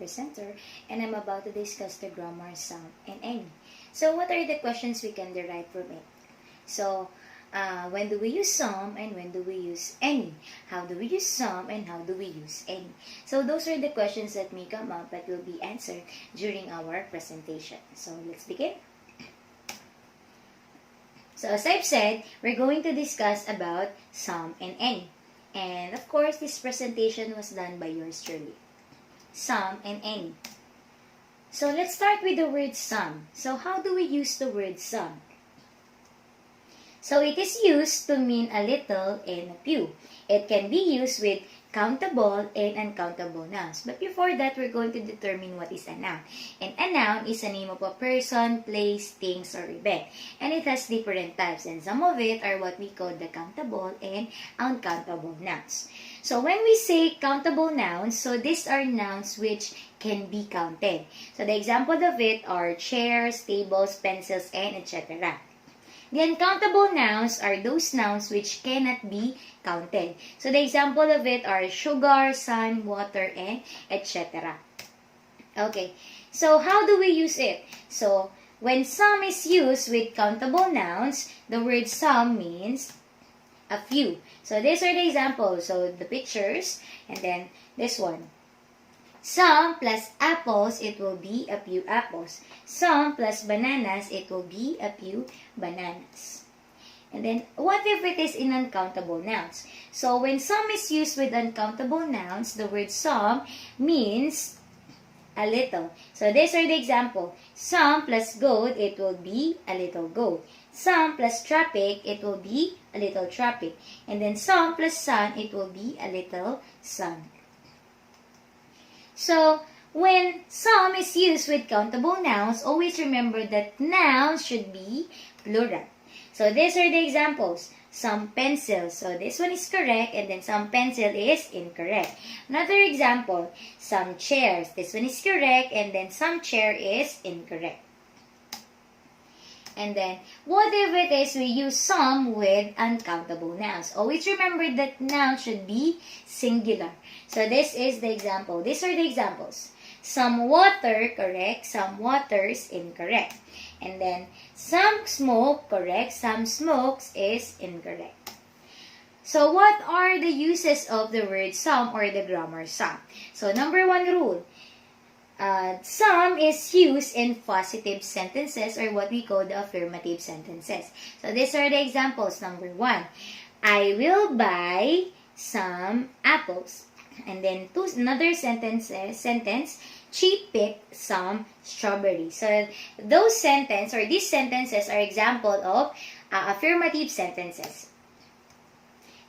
presenter, and I'm about to discuss the grammar some and any. So what are the questions we can derive from it? So, when do we use some and when do we use any? How do we use some and how do we use any? So those are the questions that may come up that will be answered during our presentation. So let's begin. So as I've said, we're going to discuss about some and any. And of course, this presentation was done by yours truly. Some and any. So let's start with the word some. So how do we use the word some? So it is used to mean a little and a few. It can be used with countable and uncountable nouns. But before that, we're going to determine what is a noun. And a noun is a name of a person, place, things, or event. And it has different types. And some of it are what we call the countable and uncountable nouns. So when we say countable nouns, so these are nouns which can be counted. So the example of it are chairs, tables, pencils, and etc. The uncountable nouns are those nouns which cannot be counted. So the example of it are sugar, sun, water, and etc. Okay, so how do we use it? So when some is used with countable nouns, the word some means a few. So these are the examples. So the pictures, and then this one. Some plus apples, it will be a few apples. Some plus bananas, it will be a few bananas. And then, what if it is in uncountable nouns? So, when some is used with uncountable nouns, the word some means a little. So, these are the example. Some plus goat, it will be a little goat. Some plus traffic, it will be a little traffic. And then, some plus sun, it will be a little sun. So, when some is used with countable nouns, always remember that nouns should be plural. So, these are the examples. Some pencils. So, this one is correct and then some pencil is incorrect. Another example. Some chairs. This one is correct and then some chair is incorrect. And then, what if it is we use some with uncountable nouns? Always remember that noun should be singular. So, this is the example. These are the examples. Some water, correct. Some waters, incorrect. And then, some smoke, correct. Some smokes is incorrect. So, what are the uses of the word some or the grammar some? So, number one rule. Some is used in positive sentences or what we call the affirmative sentences. So, these are the examples. Number one, I will buy some apples. And then, another sentence, she picked some strawberries. So, those sentences or these sentences are example of affirmative sentences.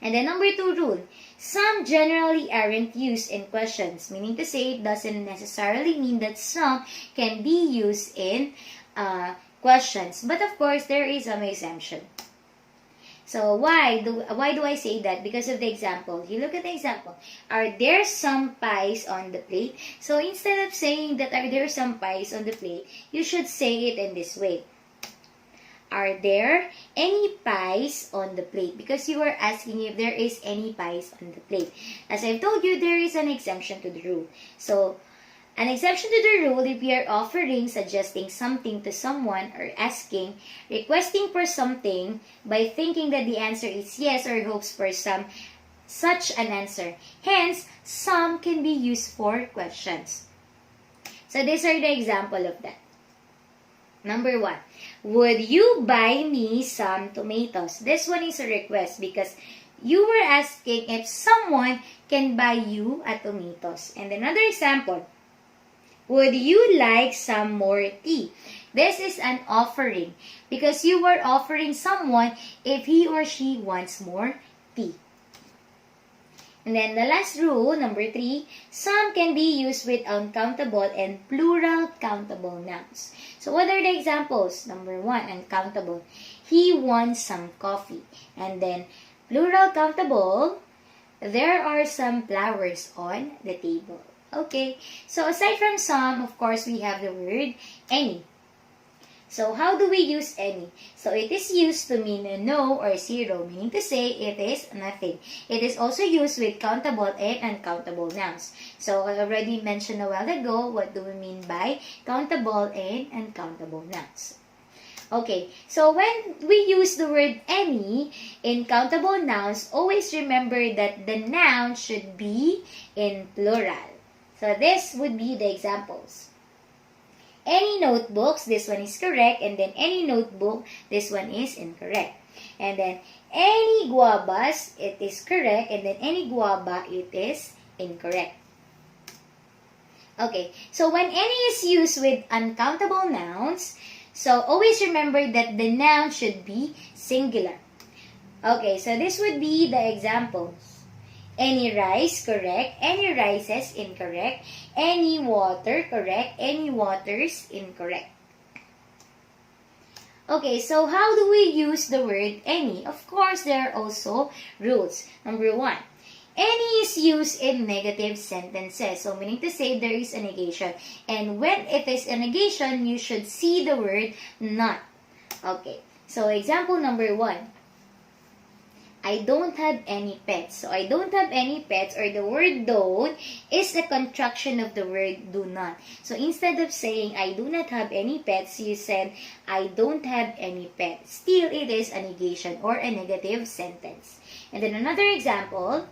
And then number two rule, some generally aren't used in questions, meaning to say it doesn't necessarily mean that some can be used in questions. But of course, there is some exemption. So why do I say that? Because of the example. You look at the example. Are there some pies on the plate? So instead of saying that are there some pies on the plate, you should say it in this way. Are there any pies on the plate? Because you are asking if there is any pies on the plate. As I've told you, there is an exemption to the rule. So, an exception to the rule if we are offering, suggesting something to someone, or asking, requesting for something by thinking that the answer is yes or hopes for such an answer. Hence, some can be used for questions. So, these are the example of that. Number one, would you buy me some tomatoes? This one is a request because you were asking if someone can buy you a tomatoes. And another example, would you like some more tea? This is an offering because you were offering someone if he or she wants more tea. And then the last rule, number three, some can be used with uncountable and plural countable nouns. So what are the examples? Number one, uncountable. He wants some coffee. And then plural countable, there are some flowers on the table. Okay, so aside from some, of course, we have the word any. So how do we use any? So it is used to mean no or zero, meaning to say it is nothing. It is also used with countable and uncountable nouns. So I already mentioned a while ago what do we mean by countable and uncountable nouns. Okay, so when we use the word any in countable nouns, always remember that the noun should be in plural. So this would be the examples. Any notebooks, this one is correct, and then any notebook, this one is incorrect. And then any guavas, it is correct, and then any guava, it is incorrect. Okay, so when any is used with uncountable nouns, so always remember that the noun should be singular. Okay, so this would be the examples. Any rice, correct. Any rices, incorrect. Any water, correct. Any waters, incorrect. Okay, so how do we use the word any? Of course, there are also rules. Number 1, any is used in negative sentences. So, meaning to say there is a negation. And when it is a negation, you should see the word not. Okay, so example number 1. I don't have any pets. So, I don't have any pets, or the word don't is the contraction of the word do not. So, instead of saying I do not have any pets, you said I don't have any pets. Still, it is a negation or a negative sentence. And then another example,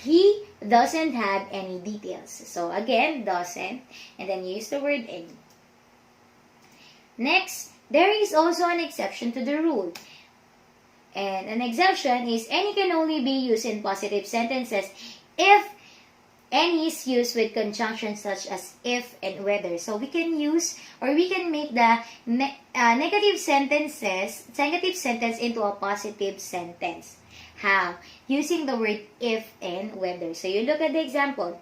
he doesn't have any details. So, again, doesn't, and then use the word any. Next, there is also an exception to the rule. And an exception is any can only be used in positive sentences if any is used with conjunctions such as if and whether. So we can use, or we can make the negative sentence into a positive sentence. How? Using the word if and whether. So you look at the example.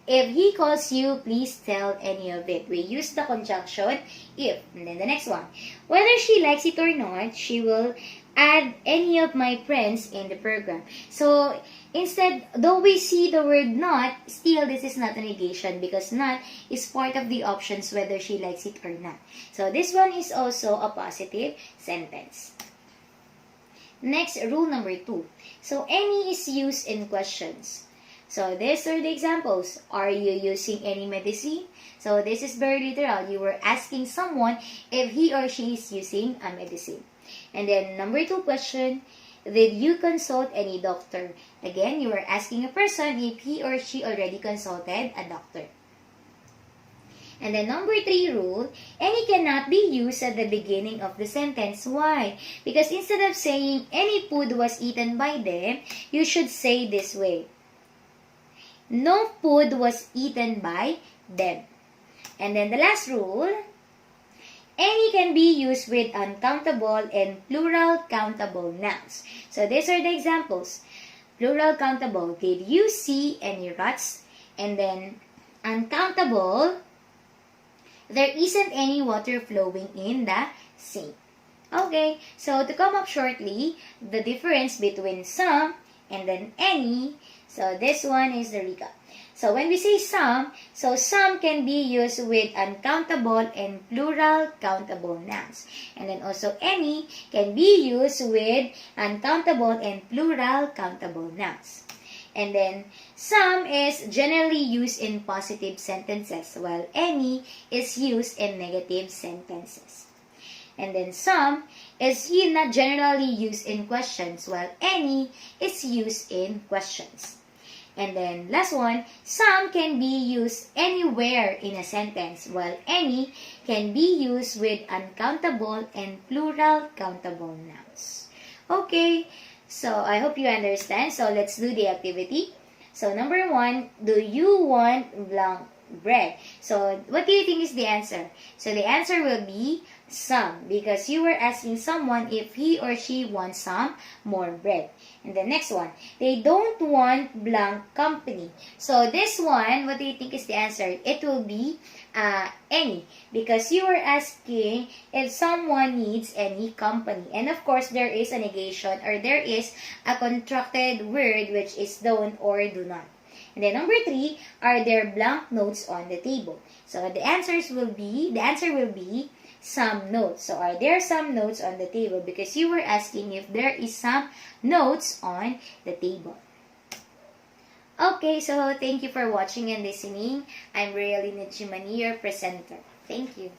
If he calls you, please tell any of it. We use the conjunction if. And then the next one. Whether she likes it or not, she will add any of my friends in the program. So, instead, though we see the word not, still this is not a negation because not is part of the options whether she likes it or not. So, this one is also a positive sentence. Next, rule number 2. So, any is used in questions. So, these are the examples. Are you using any medicine? So, this is very literal. You were asking someone if he or she is using a medicine. And then, number 2 question, did you consult any doctor? Again, you are asking a person if he or she already consulted a doctor. And then, number 3 rule, any cannot be used at the beginning of the sentence. Why? Because instead of saying any food was eaten by them, you should say this way. No food was eaten by them. And then the last rule, any can be used with uncountable and plural countable nouns. So these are the examples. Plural countable, did you see any rats? And then uncountable, there isn't any water flowing in the sink. Okay, so to come up shortly, the difference between some and then any. So this one is the recap. So when we say some, so some can be used with uncountable and plural countable nouns. And then also any can be used with uncountable and plural countable nouns. And then some is generally used in positive sentences, while any is used in negative sentences. And then some is not generally used in questions, while any is used in questions. And then last one, some can be used anywhere in a sentence, while any can be used with uncountable and plural countable nouns. Okay, so I hope you understand. So let's do the activity. So number 1, do you want blank bread? So what do you think is the answer? So the answer will be some, because you were asking someone if he or she wants some more bread. And the next one, they don't want blank company. So this one, what do you think is the answer? It will be any, because you were asking if someone needs any company. And of course, there is a negation, or there is a contracted word which is don't or do not. And then number 3, are there blank notes on the table? So the answer will be some notes. So are there some notes on the table? Because you were asking if there is some notes on the table. Okay, so thank you for watching and listening. I'm Realina Chimani, your presenter. Thank you.